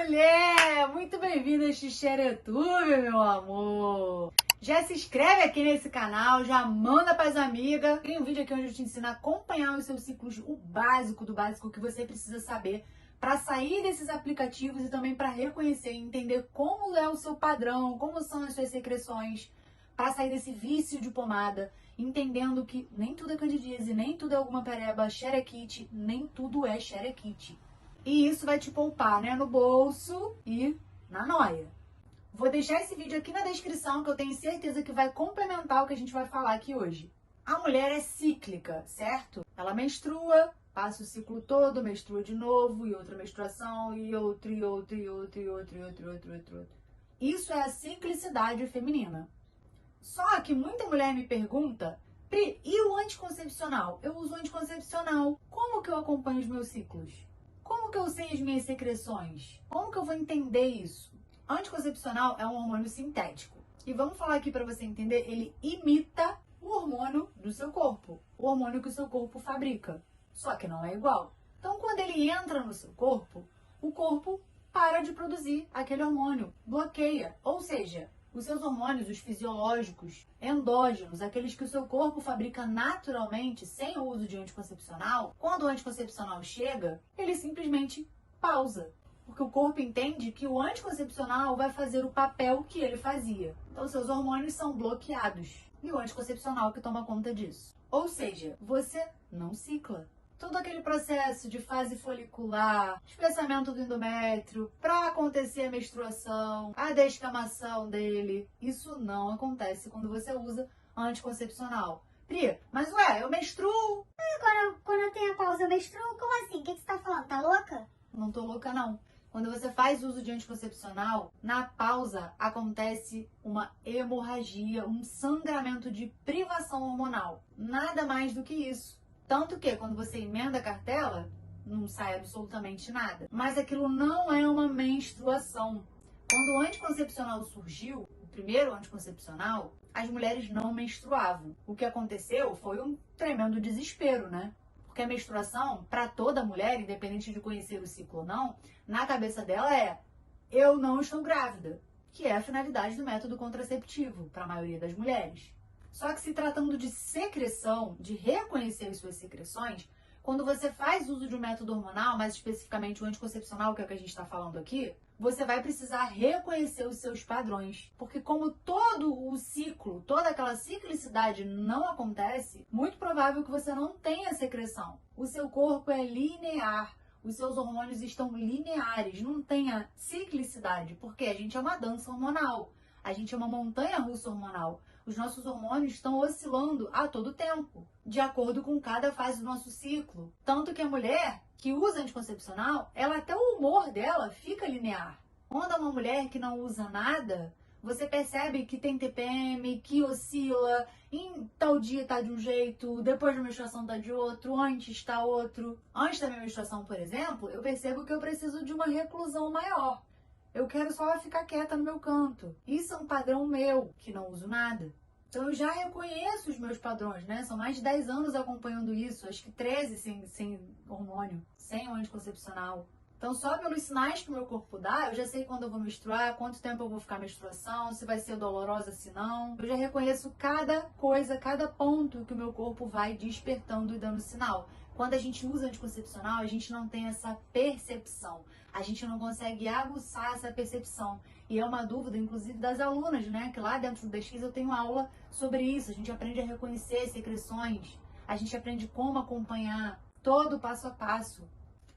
mulher! Muito bem-vinda a este Xeretube, meu amor! Já se inscreve aqui nesse canal, já manda para as amigas. Tem um vídeo aqui onde eu te ensino a acompanhar os seus ciclos, o básico do básico que você precisa saber para sair desses aplicativos e também para reconhecer e entender como é o seu padrão, como são as suas secreções, para sair desse vício de pomada, entendendo que nem tudo é candidíase, nem tudo é alguma pereba xerequite, nem tudo é xerequite. E isso vai te poupar, né, no bolso e na noia. Vou deixar esse vídeo aqui na descrição, que eu tenho certeza que vai complementar o que a gente vai falar aqui hoje. A mulher é cíclica, certo? Ela menstrua, passa o ciclo todo, menstrua de novo, e outra menstruação, e outra, e outra, e outra, e outra, e outra, e outra, e outra, e outra. Isso é a ciclicidade feminina. Só que muita mulher me pergunta, Pri, e o anticoncepcional? Eu uso anticoncepcional. Como que eu acompanho os meus ciclos? Como que eu sei as minhas secreções? Como que eu vou entender isso? Anticoncepcional é um hormônio sintético. E vamos falar aqui para você entender, ele imita o hormônio do seu corpo. O hormônio que o seu corpo fabrica. Só que não é igual. Então, quando ele entra no seu corpo, o corpo para de produzir aquele hormônio. Bloqueia. Ou seja, os seus hormônios, os fisiológicos, endógenos, aqueles que o seu corpo fabrica naturalmente, sem o uso de anticoncepcional, quando o anticoncepcional chega, ele simplesmente pausa. Porque o corpo entende que o anticoncepcional vai fazer o papel que ele fazia. Então, seus hormônios são bloqueados. E o anticoncepcional que toma conta disso. Ou seja, você não cicla. Todo aquele processo de fase folicular, espessamento do endométrio, para acontecer a menstruação, a descamação dele, isso não acontece quando você usa anticoncepcional. Pri, mas ué, eu menstruo? Quando eu tenho a pausa, eu menstruo? Como assim? O que você tá falando? Tá louca? Não tô louca, não. Quando você faz uso de anticoncepcional, na pausa acontece uma hemorragia, um sangramento de privação hormonal. Nada mais do que isso. Tanto que quando você emenda a cartela, não sai absolutamente nada. Mas aquilo não é uma menstruação. Quando o anticoncepcional surgiu, o primeiro anticoncepcional, as mulheres não menstruavam. O que aconteceu foi um tremendo desespero, né? Porque a menstruação, para toda mulher, independente de conhecer o ciclo ou não, na cabeça dela é: eu não estou grávida, que é a finalidade do método contraceptivo para a maioria das mulheres. Só que se tratando de secreção, de reconhecer as suas secreções, quando você faz uso de um método hormonal, mais especificamente o anticoncepcional, que é o que a gente está falando aqui, você vai precisar reconhecer os seus padrões. Porque como todo o ciclo, toda aquela ciclicidade não acontece, muito provável que você não tenha secreção. O seu corpo é linear. Os seus hormônios estão lineares, não tem a ciclicidade, porque a gente é uma dança hormonal. A gente é uma montanha-russa hormonal. Os nossos hormônios estão oscilando a todo tempo, de acordo com cada fase do nosso ciclo. Tanto que a mulher que usa anticoncepcional, ela até o humor dela fica linear. Quando é uma mulher que não usa nada, você percebe que tem TPM, que oscila, em tal dia tá de um jeito, depois da menstruação tá de outro, antes tá outro. Antes da minha menstruação, por exemplo, eu percebo que eu preciso de uma reclusão maior. Eu quero só ficar quieta no meu canto. Isso é um padrão meu, que não uso nada. Então eu já reconheço os meus padrões, né? São mais de 10 anos acompanhando isso, acho que 13 sem hormônio, sem o anticoncepcional. Então só pelos sinais que o meu corpo dá, eu já sei quando eu vou menstruar, quanto tempo eu vou ficar menstruação, se vai ser dolorosa, se não. Eu já reconheço cada coisa, cada ponto que o meu corpo vai despertando e dando sinal. Quando a gente usa anticoncepcional, a gente não tem essa percepção. A gente não consegue aguçar essa percepção. E é uma dúvida, inclusive, das alunas, né? Que lá dentro do DX eu tenho aula sobre isso. A gente aprende a reconhecer secreções. A gente aprende como acompanhar todo o passo a passo.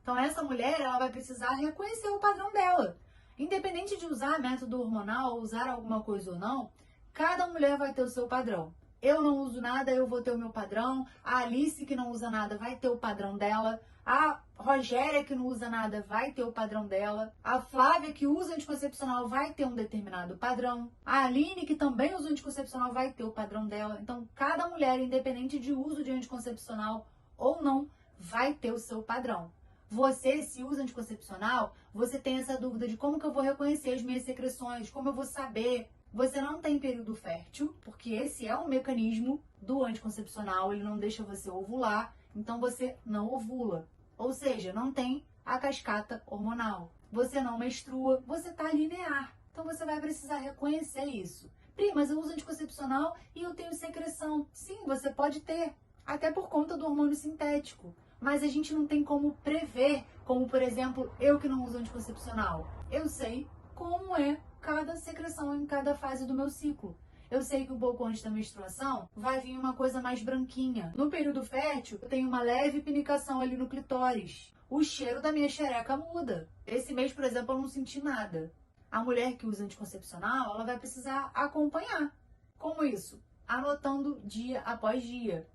Então, essa mulher, ela vai precisar reconhecer o padrão dela. Independente de usar método hormonal, usar alguma coisa ou não, cada mulher vai ter o seu padrão. Eu não uso nada, eu vou ter o meu padrão. A Alice, que não usa nada, vai ter o padrão dela. A Rogéria, que não usa nada, vai ter o padrão dela. A Flávia, que usa anticoncepcional, vai ter um determinado padrão. A Aline, que também usa anticoncepcional, vai ter o padrão dela. Então, cada mulher, independente de uso de anticoncepcional ou não, vai ter o seu padrão. Você, se usa anticoncepcional, você tem essa dúvida de como que eu vou reconhecer as minhas secreções, como eu vou saber. Você não tem período fértil, porque esse é um mecanismo do anticoncepcional, ele não deixa você ovular, então você não ovula. Ou seja, não tem a cascata hormonal. você não menstrua, você tá linear. Então você vai precisar reconhecer isso. Pri, mas eu uso anticoncepcional e eu tenho secreção. Sim, você pode ter, até por conta do hormônio sintético. Mas a gente não tem como prever, como por exemplo, eu que não uso anticoncepcional. Eu sei como é cada secreção em cada fase do meu ciclo. Eu sei que um pouco antes da menstruação vai vir uma coisa mais branquinha. No período fértil, eu tenho uma leve pinicação ali no clitóris. O cheiro da minha xereca muda. Esse mês, por exemplo, eu não senti nada. A mulher que usa anticoncepcional, ela vai precisar acompanhar. Como isso? Anotando dia após dia.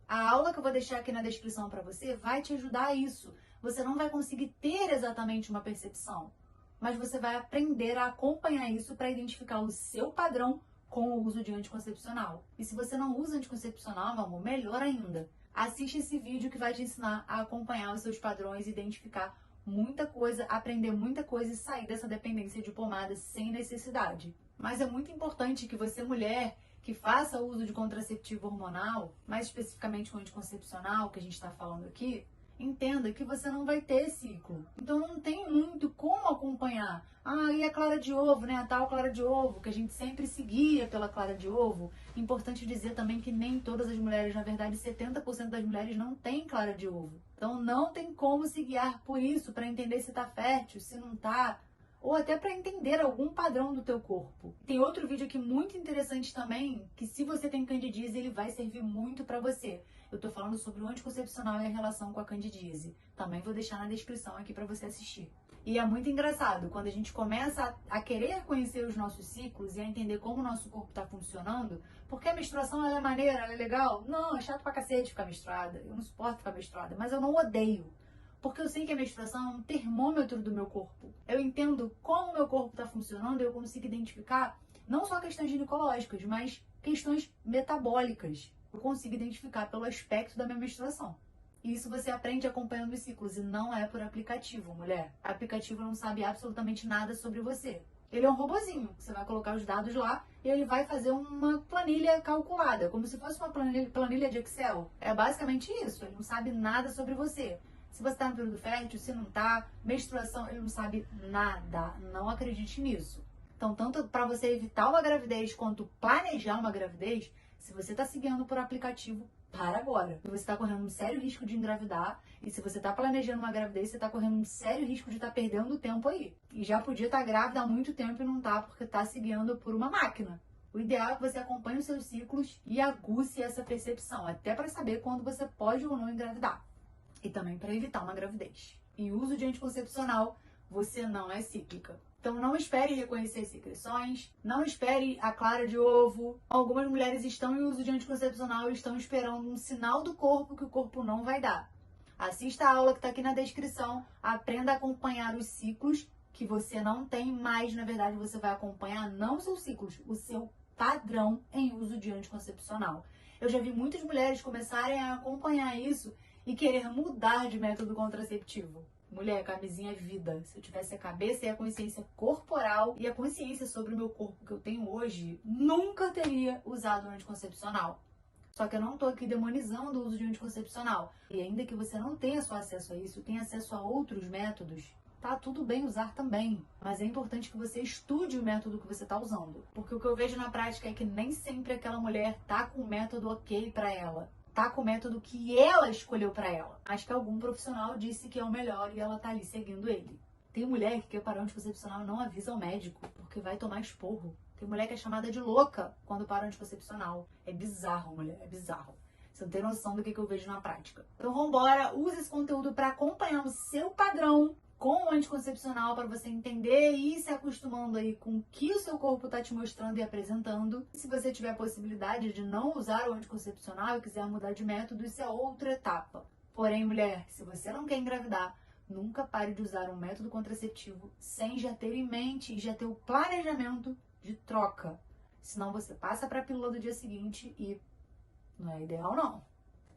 A aula que eu vou deixar aqui na descrição para você vai te ajudar a isso. Você não vai conseguir ter exatamente uma percepção, mas você vai aprender a acompanhar isso para identificar o seu padrão com o uso de anticoncepcional. E se você não usa anticoncepcional, meu amor, melhor ainda. Assiste esse vídeo que vai te ensinar a acompanhar os seus padrões, identificar muita coisa, aprender muita coisa e sair dessa dependência de pomada sem necessidade. Mas é muito importante que você, mulher, que faça uso de contraceptivo hormonal, mais especificamente com anticoncepcional, que a gente está falando aqui, entenda que você não vai ter ciclo. Então não tem muito como acompanhar. Ah, e a clara de ovo, né? A tal clara de ovo, que a gente sempre seguia pela clara de ovo. Importante dizer também que nem todas as mulheres, na verdade 70% das mulheres não têm clara de ovo. Então não tem como se guiar por isso, para entender se tá fértil, se não tá, ou até para entender algum padrão do teu corpo. Tem outro vídeo aqui muito interessante também, que se você tem candidíase, ele vai servir muito para você. Eu tô falando sobre o anticoncepcional e a relação com a candidíase. Também vou deixar na descrição aqui para você assistir. E é muito engraçado, quando a gente começa a querer conhecer os nossos ciclos e a entender como o nosso corpo tá funcionando, porque a menstruação ela é maneira, ela é legal? Não, é chato pra cacete ficar menstruada. Eu não suporto ficar menstruada, mas eu não odeio. Porque eu sei que a menstruação é um termômetro do meu corpo. Eu entendo como o meu corpo está funcionando e eu consigo identificar não só questões ginecológicas, mas questões metabólicas. Eu consigo identificar pelo aspecto da minha menstruação. E isso você aprende acompanhando os ciclos e não é por aplicativo, mulher. O aplicativo não sabe absolutamente nada sobre você. Ele é um robozinho. Você vai colocar os dados lá e ele vai fazer uma planilha calculada, como se fosse uma planilha de Excel. É basicamente isso. Ele não sabe nada sobre você. Se você está no período fértil, se não está, menstruação, ele não sabe nada. Não acredite nisso. Então, tanto para você evitar uma gravidez quanto planejar uma gravidez, se você está seguindo por aplicativo, para agora. Você está correndo um sério risco de engravidar. E se você está planejando uma gravidez, você está correndo um sério risco de estar perdendo tempo aí. E já podia estar grávida há muito tempo e não está, porque está seguindo por uma máquina. O ideal é que você acompanhe os seus ciclos e aguce essa percepção, até para saber quando você pode ou não engravidar. E também para evitar uma gravidez. Em uso de anticoncepcional, você não é cíclica. Então não espere reconhecer secreções, não espere a clara de ovo. Algumas mulheres estão em uso de anticoncepcional e estão esperando um sinal do corpo que o corpo não vai dar. Assista a aula que está aqui na descrição, aprenda a acompanhar os ciclos que você não tem, mas na verdade você vai acompanhar não os seus ciclos, o seu padrão em uso de anticoncepcional. Eu já vi muitas mulheres começarem a acompanhar isso e querer mudar de método contraceptivo. Mulher, camisinha é vida. Se eu tivesse a cabeça e a consciência corporal e a consciência sobre o meu corpo que eu tenho hoje, nunca teria usado um anticoncepcional. Só que eu não tô aqui demonizando o uso de anticoncepcional. E ainda que você não tenha só acesso a isso, tenha acesso a outros métodos, tá tudo bem usar também. Mas é importante que você estude o método que você tá usando. Porque o que eu vejo na prática é que nem sempre aquela mulher tá com o método ok pra ela. Tá com o método que ela escolheu pra ela. Acho que algum profissional disse que é o melhor e ela tá ali seguindo ele. Tem mulher que quer parar o anticoncepcional e não avisa ao médico, porque vai tomar esporro. Tem mulher que é chamada de louca quando para o anticoncepcional. É bizarro, mulher, é bizarro. Você não tem noção do que eu vejo na prática. Então vambora, use esse conteúdo pra acompanhar o seu padrão com o anticoncepcional, para você entender e ir se acostumando aí com o que o seu corpo está te mostrando e apresentando. Se você tiver a possibilidade de não usar o anticoncepcional e quiser mudar de método, isso é outra etapa. Porém, mulher, se você não quer engravidar, nunca pare de usar um método contraceptivo sem já ter em mente e já ter o planejamento de troca. Senão você passa para a pílula do dia seguinte e não é ideal, não.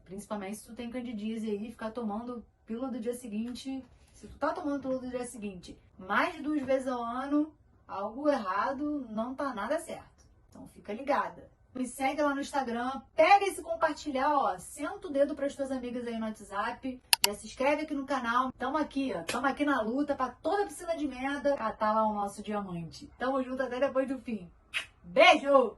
Principalmente se tu tem candidíase aí, ficar tomando pílula do dia seguinte. Se tu tá tomando pílula do dia seguinte mais de 2 vezes ao ano, algo errado, não tá nada certo. Então fica ligada. Me segue lá no Instagram, pega esse compartilhar, ó, senta o dedo para as tuas amigas aí no WhatsApp. Já se inscreve aqui no canal. Tamo aqui, ó. Tamo aqui na luta pra toda piscina de merda catar lá o nosso diamante. Tamo junto até depois do fim. Beijo!